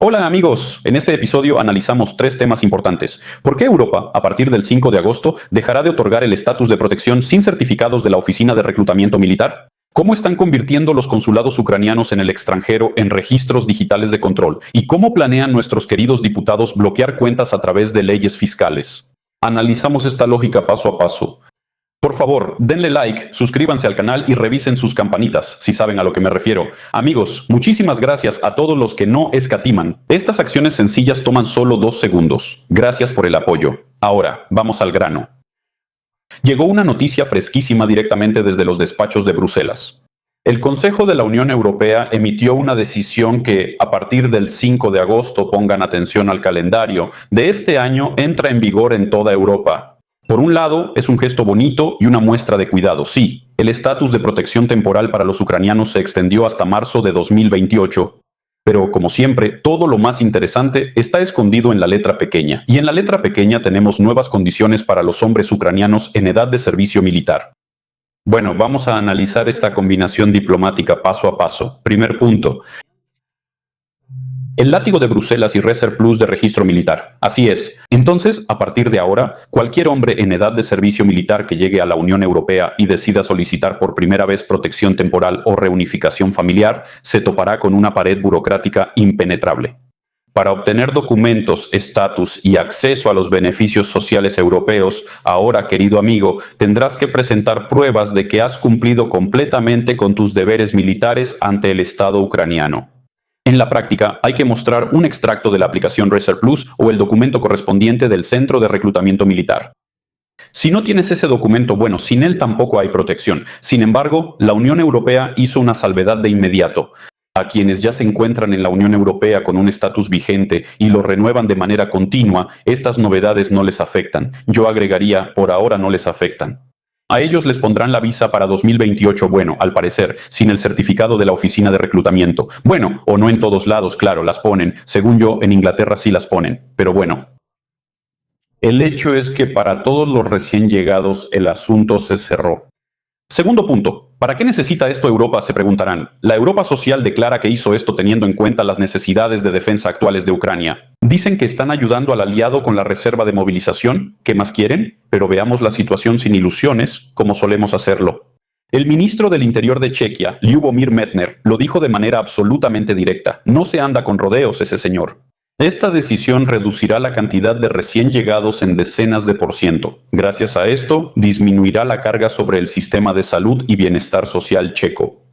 Hola amigos, en este episodio analizamos tres temas importantes. ¿Por qué Europa, a partir del 5 de agosto, dejará de otorgar el estatus de protección sin certificados de la Oficina de Reclutamiento Militar? ¿Cómo están convirtiendo los consulados ucranianos en el extranjero en registros digitales de control? ¿Y cómo planean nuestros queridos diputados bloquear cuentas a través de leyes fiscales? Analizamos esta lógica paso a paso. Por favor, denle like, suscríbanse al canal y revisen sus campanitas, si saben a lo que me refiero. Amigos, muchísimas gracias a todos los que no escatiman. Estas acciones sencillas toman solo 2 segundos. Gracias por el apoyo. Ahora, vamos al grano. Llegó una noticia fresquísima directamente desde los despachos de Bruselas. El Consejo de la Unión Europea emitió una decisión que, a partir del 5 de agosto, pongan atención al calendario, de este año entra en vigor en toda Europa. Por un lado, es un gesto bonito y una muestra de cuidado. Sí, el estatus de protección temporal para los ucranianos se extendió hasta marzo de 2028. Pero, como siempre, todo lo más interesante está escondido en la letra pequeña. Y en la letra pequeña tenemos nuevas condiciones para los hombres ucranianos en edad de servicio militar. Bueno, vamos a analizar esta combinación diplomática paso a paso. Primer punto. El látigo de Bruselas y Reserve Plus de registro militar. Así es. Entonces, a partir de ahora, cualquier hombre en edad de servicio militar que llegue a la Unión Europea y decida solicitar por primera vez protección temporal o reunificación familiar, se topará con una pared burocrática impenetrable. Para obtener documentos, estatus y acceso a los beneficios sociales europeos, ahora, querido amigo, tendrás que presentar pruebas de que has cumplido completamente con tus deberes militares ante el Estado ucraniano. En la práctica, hay que mostrar un extracto de la aplicación Reserve Plus o el documento correspondiente del Centro de Reclutamiento Militar. Si no tienes ese documento, bueno, sin él tampoco hay protección. Sin embargo, la Unión Europea hizo una salvedad de inmediato. A quienes ya se encuentran en la Unión Europea con un estatus vigente y lo renuevan de manera continua, estas novedades no les afectan. Yo agregaría, por ahora no les afectan. A ellos les pondrán la visa para 2028, bueno, al parecer, sin el certificado de la oficina de reclutamiento. Bueno, o no en todos lados, claro, las ponen. Según yo, en Inglaterra sí las ponen. Pero bueno. El hecho es que para todos los recién llegados el asunto se cerró. Segundo punto. ¿Para qué necesita esto Europa? Se preguntarán. La Europa social declara que hizo esto teniendo en cuenta las necesidades de defensa actuales de Ucrania. Dicen que están ayudando al aliado con la reserva de movilización. ¿Qué más quieren? Pero veamos la situación sin ilusiones, como solemos hacerlo. El ministro del Interior de Chequia, Ljubomír Metner, lo dijo de manera absolutamente directa. No se anda con rodeos ese señor. Esta decisión reducirá la cantidad de recién llegados en decenas de %. Gracias a esto, disminuirá la carga sobre el sistema de salud y bienestar social checo.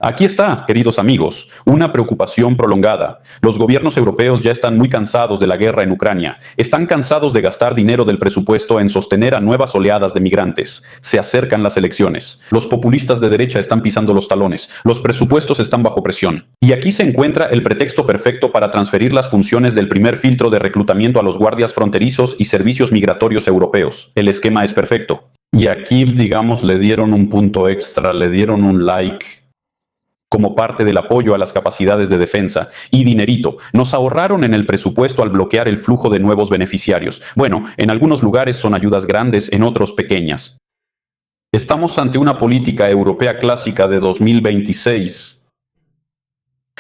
Aquí está, queridos amigos, una preocupación prolongada. Los gobiernos europeos ya están muy cansados de la guerra en Ucrania. Están cansados de gastar dinero del presupuesto en sostener a nuevas oleadas de migrantes. Se acercan las elecciones. Los populistas de derecha están pisando los talones. Los presupuestos están bajo presión. Y aquí se encuentra el pretexto perfecto para transferir las funciones del primer filtro de reclutamiento a los guardias fronterizos y servicios migratorios europeos. El esquema es perfecto. Y aquí, digamos, le dieron un punto extra, le dieron un like como parte del apoyo a las capacidades de defensa. Y dinerito, nos ahorraron en el presupuesto al bloquear el flujo de nuevos beneficiarios. Bueno, en algunos lugares son ayudas grandes, en otros pequeñas. Estamos ante una política europea clásica de 2026.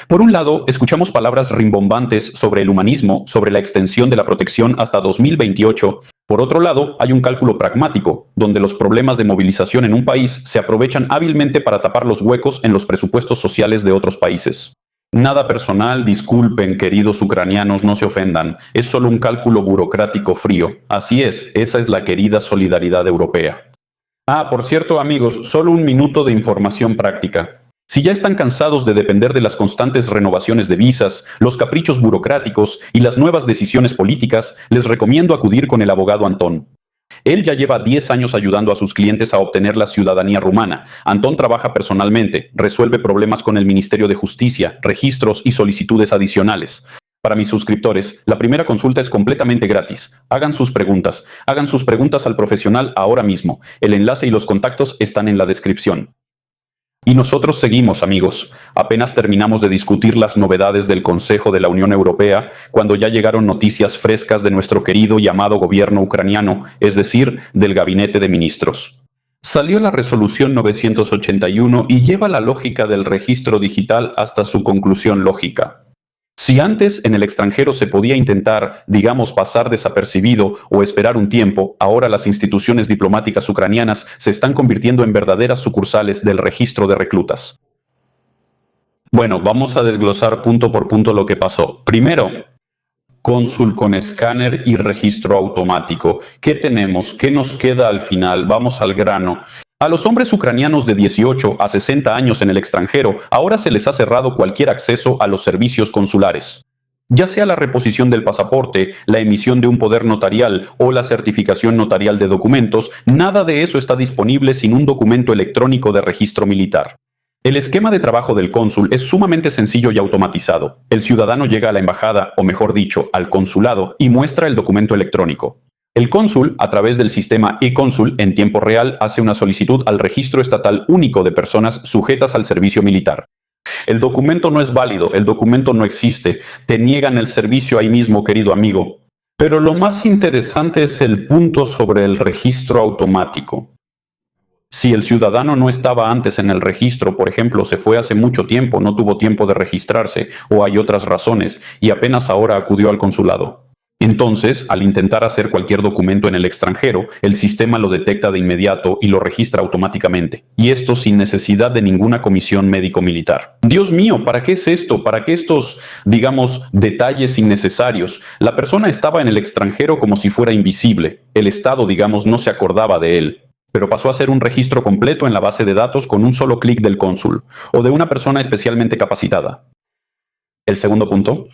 Por un lado, escuchamos palabras rimbombantes sobre el humanismo, sobre la extensión de la protección hasta 2028. Por otro lado, hay un cálculo pragmático, donde los problemas de movilización en un país se aprovechan hábilmente para tapar los huecos en los presupuestos sociales de otros países. Nada personal, disculpen, queridos ucranianos, no se ofendan. Es solo un cálculo burocrático frío. Así es, esa es la querida solidaridad europea. Ah, por cierto, amigos, solo un minuto de información práctica. Si ya están cansados de depender de las constantes renovaciones de visas, los caprichos burocráticos y las nuevas decisiones políticas, les recomiendo acudir con el abogado Antón. Él ya lleva 10 años ayudando a sus clientes a obtener la ciudadanía rumana. Antón trabaja personalmente, resuelve problemas con el Ministerio de Justicia, registros y solicitudes adicionales. Para mis suscriptores, la primera consulta es completamente gratis. Hagan sus preguntas al profesional ahora mismo. El enlace y los contactos están en la descripción. Y nosotros seguimos, amigos. Apenas terminamos de discutir las novedades del Consejo de la Unión Europea, cuando ya llegaron noticias frescas de nuestro querido y amado gobierno ucraniano, es decir, del Gabinete de Ministros. Salió la resolución 981 y lleva la lógica del registro digital hasta su conclusión lógica. Si antes en el extranjero se podía intentar, digamos, pasar desapercibido o esperar un tiempo, ahora las instituciones diplomáticas ucranianas se están convirtiendo en verdaderas sucursales del registro de reclutas. Bueno, vamos a desglosar punto por punto lo que pasó. Primero, cónsul con escáner y registro automático. ¿Qué tenemos? ¿Qué nos queda al final? Vamos al grano. A los hombres ucranianos de 18 a 60 años en el extranjero, ahora se les ha cerrado cualquier acceso a los servicios consulares. Ya sea la reposición del pasaporte, la emisión de un poder notarial o la certificación notarial de documentos, nada de eso está disponible sin un documento electrónico de registro militar. El esquema de trabajo del cónsul es sumamente sencillo y automatizado. El ciudadano llega a la embajada, o mejor dicho, al consulado, y muestra el documento electrónico. El cónsul, a través del sistema e-cónsul, en tiempo real, hace una solicitud al registro estatal único de personas sujetas al servicio militar. El documento no es válido, el documento no existe, te niegan el servicio ahí mismo, querido amigo. Pero lo más interesante es el punto sobre el registro automático. Si el ciudadano no estaba antes en el registro, por ejemplo, se fue hace mucho tiempo, no tuvo tiempo de registrarse, o hay otras razones, y apenas ahora acudió al consulado. Entonces, al intentar hacer cualquier documento en el extranjero, el sistema lo detecta de inmediato y lo registra automáticamente. Y esto sin necesidad de ninguna comisión médico-militar. Dios mío, ¿para qué es esto? ¿Para qué estos, digamos, detalles innecesarios? La persona estaba en el extranjero como si fuera invisible. El Estado, digamos, no se acordaba de él. Pero pasó a ser un registro completo en la base de datos con un solo clic del cónsul, o de una persona especialmente capacitada. El segundo punto.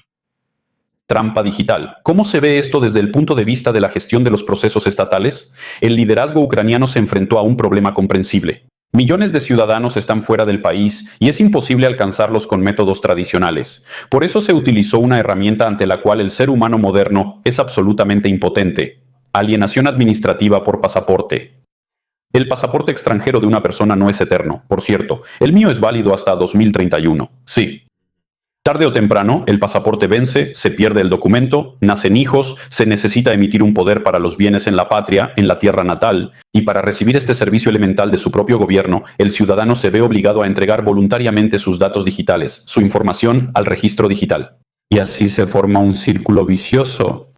Trampa digital. ¿Cómo se ve esto desde el punto de vista de la gestión de los procesos estatales? El liderazgo ucraniano se enfrentó a un problema comprensible. Millones de ciudadanos están fuera del país y es imposible alcanzarlos con métodos tradicionales. Por eso se utilizó una herramienta ante la cual el ser humano moderno es absolutamente impotente. Alienación administrativa por pasaporte. El pasaporte extranjero de una persona no es eterno, por cierto. El mío es válido hasta 2031. Sí. Tarde o temprano, el pasaporte vence, se pierde el documento, nacen hijos, se necesita emitir un poder para los bienes en la patria, en la tierra natal, y para recibir este servicio elemental de su propio gobierno, el ciudadano se ve obligado a entregar voluntariamente sus datos digitales, su información al registro digital. Y así se forma un círculo vicioso.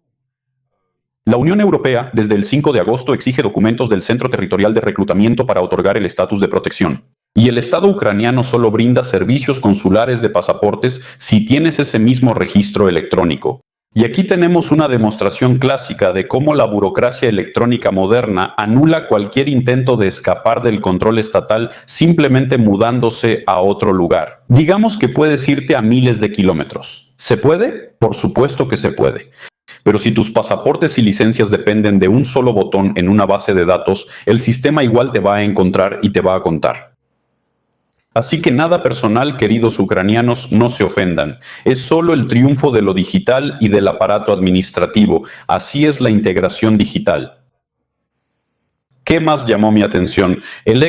La Unión Europea, desde el 5 de agosto, exige documentos del Centro Territorial de Reclutamiento para otorgar el estatus de protección. Y el Estado ucraniano solo brinda servicios consulares de pasaportes si tienes ese mismo registro electrónico. Y aquí tenemos una demostración clásica de cómo la burocracia electrónica moderna anula cualquier intento de escapar del control estatal simplemente mudándose a otro lugar. Digamos que puedes irte a miles de kilómetros. ¿Se puede? Por supuesto que se puede. Pero si tus pasaportes y licencias dependen de un solo botón en una base de datos, el sistema igual te va a encontrar y te va a contar. Así que nada personal, queridos ucranianos, no se ofendan. Es solo el triunfo de lo digital y del aparato administrativo. Así es la integración digital. ¿Qué más llamó mi atención? El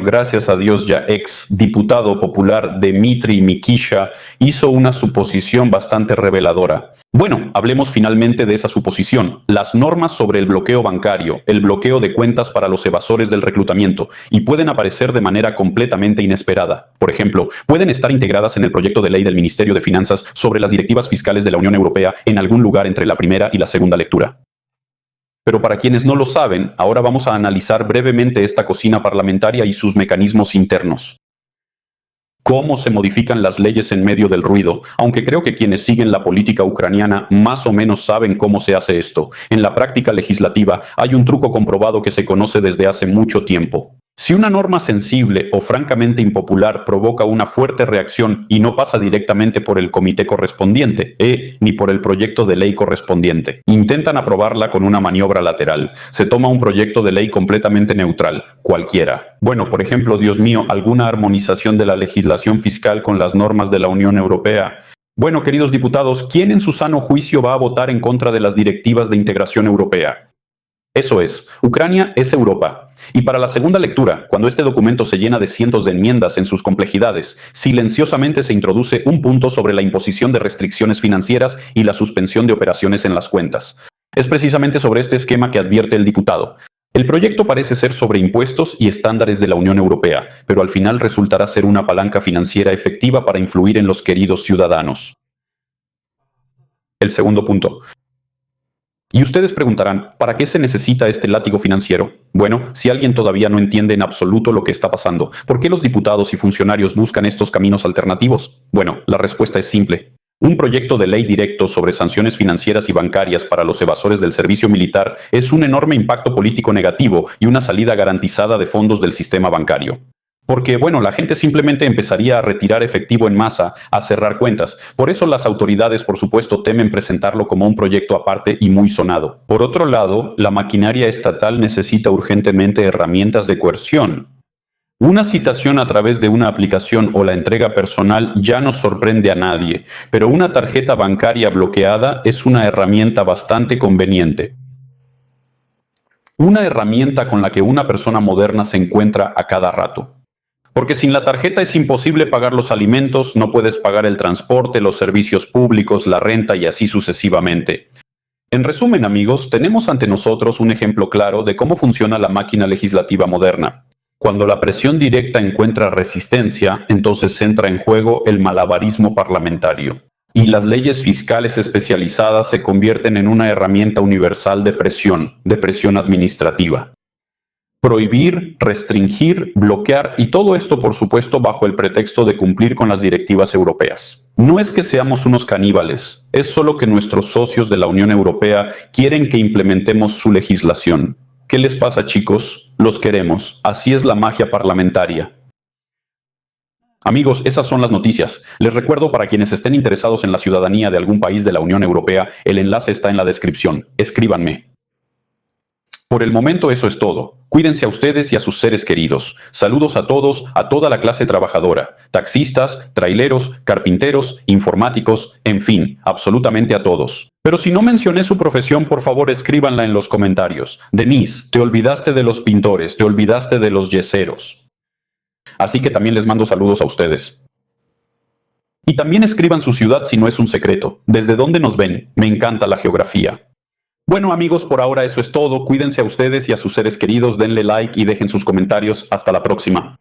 gracias a Dios ya ex diputado popular Dmitry Mikisha hizo una suposición bastante reveladora. Bueno, hablemos finalmente de esa suposición. Las normas sobre el bloqueo bancario, el bloqueo de cuentas para los evasores del reclutamiento, y pueden aparecer de manera completamente inesperada. Por ejemplo, pueden estar integradas en el proyecto de ley del Ministerio de Finanzas sobre las directivas fiscales de la Unión Europea en algún lugar entre la primera y la segunda lectura. Pero para quienes no lo saben, ahora vamos a analizar brevemente esta cocina parlamentaria y sus mecanismos internos. Cómo se modifican las leyes en medio del ruido, aunque creo que quienes siguen la política ucraniana más o menos saben cómo se hace esto. En la práctica legislativa hay un truco comprobado que se conoce desde hace mucho tiempo. Si una norma sensible o francamente impopular provoca una fuerte reacción y no pasa directamente por el comité correspondiente, ni por el proyecto de ley correspondiente, intentan aprobarla con una maniobra lateral. Se toma un proyecto de ley completamente neutral, cualquiera. Bueno, por ejemplo, Dios mío, alguna armonización de la legislación fiscal con las normas de la Unión Europea. Bueno, queridos diputados, ¿quién en su sano juicio va a votar en contra de las directivas de integración europea? Eso es, Ucrania es Europa. Y para la segunda lectura, cuando este documento se llena de cientos de enmiendas en sus complejidades, silenciosamente se introduce un punto sobre la imposición de restricciones financieras y la suspensión de operaciones en las cuentas. Es precisamente sobre este esquema que advierte el diputado. El proyecto parece ser sobre impuestos y estándares de la Unión Europea, pero al final resultará ser una palanca financiera efectiva para influir en los queridos ciudadanos. El segundo punto. Y ustedes preguntarán, ¿para qué se necesita este látigo financiero? Bueno, si alguien todavía no entiende en absoluto lo que está pasando, ¿por qué los diputados y funcionarios buscan estos caminos alternativos? Bueno, la respuesta es simple. Un proyecto de ley directo sobre sanciones financieras y bancarias para los evasores del servicio militar es un enorme impacto político negativo y una salida garantizada de fondos del sistema bancario. Porque, bueno, la gente simplemente empezaría a retirar efectivo en masa, a cerrar cuentas. Por eso las autoridades, por supuesto, temen presentarlo como un proyecto aparte y muy sonado. Por otro lado, la maquinaria estatal necesita urgentemente herramientas de coerción. Una citación a través de una aplicación o la entrega personal ya no sorprende a nadie, pero una tarjeta bancaria bloqueada es una herramienta bastante conveniente. Una herramienta con la que una persona moderna se encuentra a cada rato. Porque sin la tarjeta es imposible pagar los alimentos, no puedes pagar el transporte, los servicios públicos, la renta y así sucesivamente. En resumen, amigos, tenemos ante nosotros un ejemplo claro de cómo funciona la máquina legislativa moderna. Cuando la presión directa encuentra resistencia, entonces entra en juego el malabarismo parlamentario. Y las leyes fiscales especializadas se convierten en una herramienta universal de presión administrativa. Prohibir, restringir, bloquear y todo esto, por supuesto, bajo el pretexto de cumplir con las directivas europeas. No es que seamos unos caníbales, es solo que nuestros socios de la Unión Europea quieren que implementemos su legislación. ¿Qué les pasa, chicos? Los queremos. Así es la magia parlamentaria. Amigos, esas son las noticias. Les recuerdo, para quienes estén interesados en la ciudadanía de algún país de la Unión Europea, el enlace está en la descripción. Escríbanme. Por el momento eso es todo. Cuídense a ustedes y a sus seres queridos. Saludos a todos, a toda la clase trabajadora. Taxistas, traileros, carpinteros, informáticos, en fin, absolutamente a todos. Pero si no mencioné su profesión, por favor escríbanla en los comentarios. Denise, te olvidaste de los pintores, te olvidaste de los yeseros. Así que también les mando saludos a ustedes. Y también escriban su ciudad si no es un secreto. ¿Desde dónde nos ven? Me encanta la geografía. Bueno, amigos, por ahora eso es todo. Cuídense a ustedes y a sus seres queridos, denle like y dejen sus comentarios. Hasta la próxima.